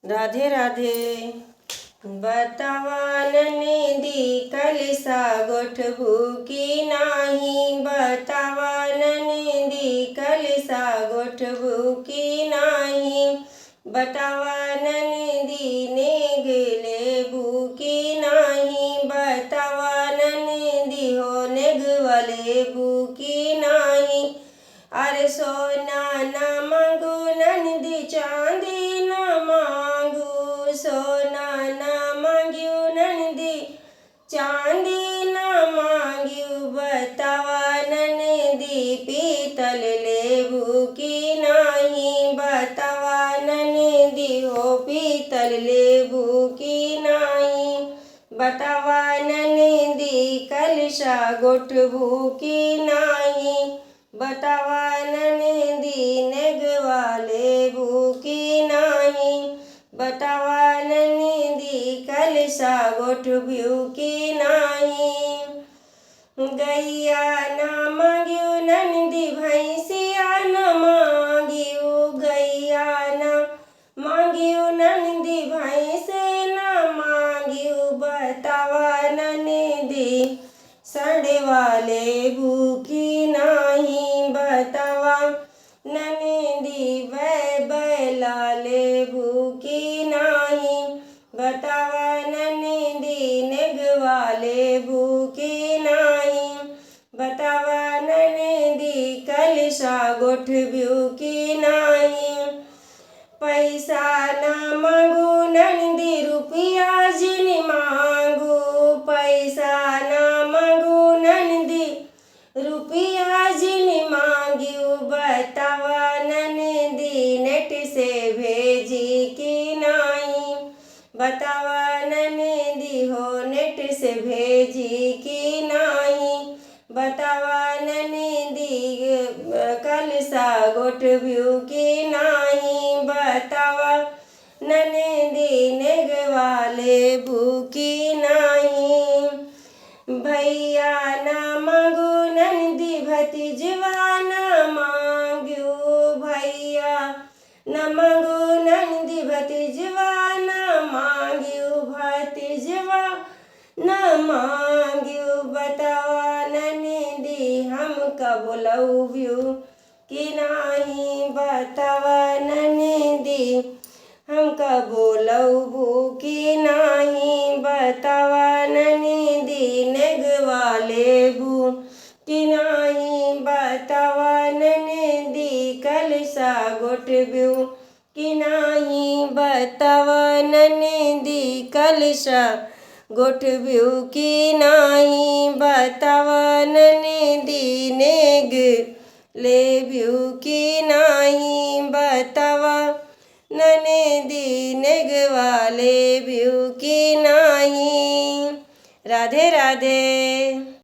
राधे राधे। बतावा ननदी कलसा गोठबू की नाही, बतावा ननदी कलसा गोठबू की नाही, बतावा ननदी नेग लेबू की नाही, बतावा ननदी हो नेगवा लेबू की नाही। अरे सोना न मांगू ननदी चांदी न मांगू, सोना न मांग्यू ननदी चांदी न मांग्यू, बतावा ननदी पीतल लेबू की नाही, बतावा ननदी हो पीतल लेबू की नाही, बतावा ननदी कलशा गोठबू की नाही, बतावा ननदी नेगवा लेबू की नाही, बतावा ननदी कलशा गोठबू की नाही। गैया न मांग्यू ननदी भैंसिया न मांग्यू, गैया न मांग्यू ननदी भैंसे न मांग्यू, बतावा ननदी सड़वा लेबू की नाही, बतावा ननदी बैला लेबू की नाही, बतावा ननदी नेगवा लेबू की नाही, बतावा ननदी कलशा गोठबू की नाही। पैसा न मांगू ननदी रुपया जिन मांगू, पैसा न मांगू ननदी रुपया जिन मांग्यू, बतावा ननदी नेट से भेजी की नाही, बतावा ननदी हो नेट से भेजी की नाही, बतावा ननदी कलशा गोठबू की नाही, बतावा ननदी नेगवा लेबू की नाही। भैया न मांगू ननदी भतीजवा न मांग्यू, भैया न मांगू ननदी भतीजवा न मांग्यू, भतीजवा न मांग्यू, बतावा ननदी हमका बोलव्यू की नाही, बतावा ननदी हमका बोलबू की नाही, बतावा ननदी नेगवा लेबू की नाही, बतावा ननदी कलशा गोठबू की नाही, बतावा ननदी कलशा गोठबू की नाही, बतावा ननदी नेग लेबू की नाही, बतावा ननदी नेगवा लेबू की नाही। राधे राधे।